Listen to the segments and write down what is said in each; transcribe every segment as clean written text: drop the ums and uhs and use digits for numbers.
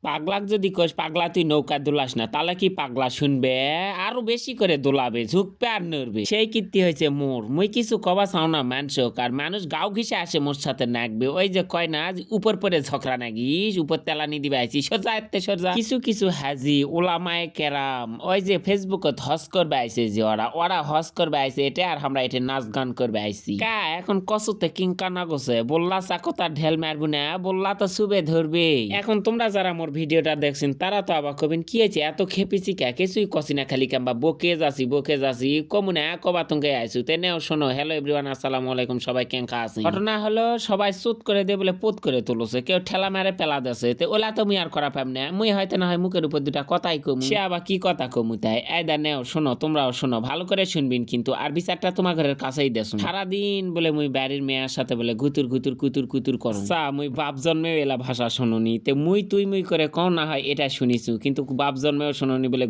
পাগলাক যদি কস পাগলা তুই নৌকা দোলাস না তাহলে কি পাগলা শুনবে আরো বেশি করে দোলাবে ঝুঁকবে আর নড়বে সেই কীর্তি হয়েছে মোর মুই কিছু কবা চাও না মানুষক আর মানুষ গাও ঘিসে আসে মোর সাথে নাকবে ওই যে কয় না যে উপর পরে ঝগড়া নাগিস উপর তেলানি দিবে আইছি সোজা এতে সোজা কিছু কিছু হাজি ওলামায়ে কেরাম ওই যে ফেসবুকত হজ করবে আইছে যে ওরা হজ করবে আইছে এটা আর আমরা এটা নাচ গান করবে আইছি কা এখন কসুতে কিংকা না গোছে বললা চাকো তার ঢেল মারবো না বললা তো সুবে ধরবে এখন তোমরা যারা মোর ভিডিওটা দেখছেন তারা তো আবার কবেন কি হয়েছে এত খেপেছি কে কিছুই কছি না খালি কেমবা বকে যাচ্ছি কমু না কবা তোকে আইসু তেনেও শোনো হ্যালো এভরিওয়ান আসসালামু আলাইকুম সবাই কেঙ্কা আছেন ঘটনা হলো সবাই সুত করে দিয়ে বলে পোত করে তুলছে কেউ ঠেলা মারে পেলা দেছে তো ওলা তো মুই আর করা পাম না মুই হয়তো না হয় মুখের উপর দুটা কথাই কমু সে আবার কি কথা কমু তাই আয়দা নেও শোনো তোমরাও শোনো ভালো করে শুনবিন কিন্তু আর বিচারটা তোমার ঘরের কাছেই দেছো সারাদিন বলে মুই বাড়ির মেয়ের সাথে বলে কুতুর করো মুই বাপ জন্মেও এলা ভাষা শুনুনি তে মুই করে কও না হয় এটা শুনিছু কিন্তু বাপ জন্মেও শুনুনি বলে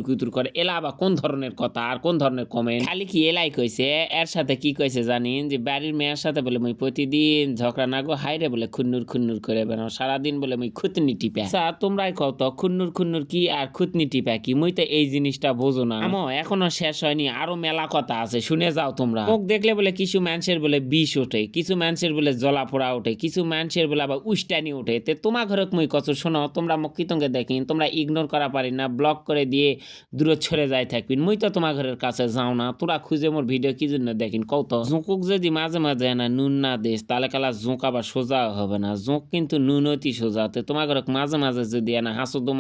কুতুর করে এলা আবার কোন ধরনের কথা আর কোন ধরনের কমেন্ট খালি কি এলাই কইছে এর সাথে কি কইছে জানিন যে বাড়ির মেয়ের সাথে বলে মুই প্রতিদিন ঝগড়া না গো হাইরে বলে খুন্নুর করে বেনাও সারাদিন বলে মুই খুতনি টিপা তোমরাই কও তো খুন্নুর কি আর খুতনি টিপা কি মুই তো এই জিনিসটা বোঝো না আমো এখনো শেষ হয়নি আরো মেলা কথা আছে শুনে যাও তোমরা মুখ দেখলে বলে কিছু মানুষের বলে বিষ ওঠে কিছু মানুষের বলে জলা পোড়া ওঠে কিছু মানুষের বলে আবার উষ্টানি ওঠে তে তোমার ঘরক মুই কত শোনো তোমরা মকিতঙ্গে দেখিন তোমরা ইগনোর করা পারি না ব্লক করে দিয়ে দূরে ছড়ে যায় থাকবিন মুই তো তোমার ঘরের কাছে যাও না তোরা খুঁজে মোর ভিডিও কি জন্য দেখিন কত জোঁকুক যদি মাঝে মাঝে না নুন না দেশ তাহলে কালা জোঁক আবার সোজা হবে না জোঁক কিন্তু নুন অতি সোজা তো তোমার ঘরক মাঝে মাঝে যদি না হাসুদো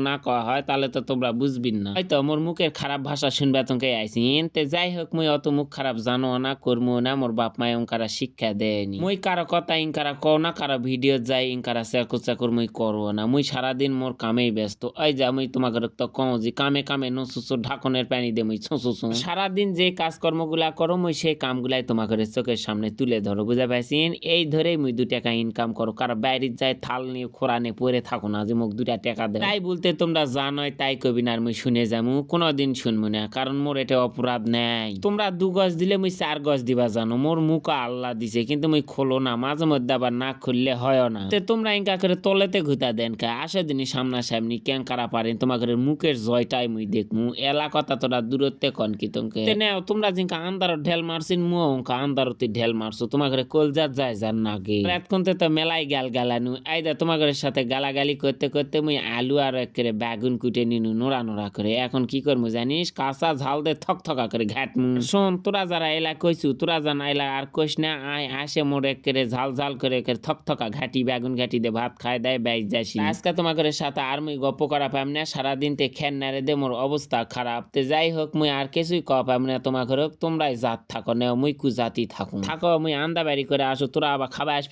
না কওয়া হয় তাহলে তো তোমরা বুঝবিন না হয়তো মোর মুখের খারাপ ভাষা শুনবে তোকে আইসিন তে যাই হোক মুই অত মুখ খারাপ জানো না করবো না মোর বাপ মায় ওঙ্কারা শিক্ষা দেয়নি মুই কারো কথা ইনকারা কও না কারো ভিডিও যাই ইনকারা চাকুর মুই করবো না মুই সারাদিন মোর কামেই ব্যস্ত ওই যা মুই তোমার তো কও যে কামে নুসুসু ঢাকনের পানি দে মুই ছুসু সারাদিন যে কাজকর্মগুলা করো মুই সেই কামগুলাই তোমার ঘরের চোখের সামনে তুলে ধরো বুঝা পাইছিন এই ধরেই মুই 2 টাকা ইনকাম করো কারো বাইরে যায় থাল নিয়ে খোরা নিয়ে পরে থাকো না যে মুখ 2 টাকা দেয় তাই বলতে তোমরা জানোই তাই কবি না আর মুই শুনে যামু কোনোদিন শুনবো না কারণ মোর এটা অপরাধ নাই তোমরা 2 গজ দিলে মুই 4 গজ দিবা জানো মোর মুখ আল্লাহ দিছে কিন্তু মুই খোলো না মাঝে মধ্যে আবার না খুললে হয় না তে তোমরা ইনকা করে তলেতে ঘুতা দেন কা আসে দিনই সামনাসামনি ক্যাঙ্কারা পারেন তোমার ঘরের মুখের জয়টাই মুই দেখমু এলাকাটা তোরা দূরত্বে কন কি তোমকে নেও তোমরা জিঙ্কা আন্দারত ঢেল মারছিন মুও অঙ্কা আন্দারতি ঢেল মারছো তোমার ঘরে কলজাত যায় যার নাগে রাতক্ষণতে তো মেলাই গালানু আইদা তোমার ঘরের সাথে গালাগালি করতে করতে মুই আলু আর একেরে বেগুন কুটে নিনু নোড়া করে এখন কি করমু জানিস কাঁচা ঝাল দে থকথকা করে ঘাটমু শোন তোরা যারা এলা কইছু তোরা জানা এলা আর কইস না আয় আসে মোর একেরে ঝাল করে একের থকথকা ঘাটি বেগুন ঘাটি দে ভাত খায় দেয় বাইজ যাসি আজকে তোমার ঘরের সাথে আর মুই গপ্প করা পাম না সারাদিন তে খেন নারে দে মোর অবস্থা খারাপ তে যাই হোক মুই আর কিছুই কওয়া পাম না তোমার ঘরে তোমরাই জাত থাকো না মুই কু জাতি থাকো মুই আন্দা বাড়ি করে আসো তোরা আবার খাবার আসবি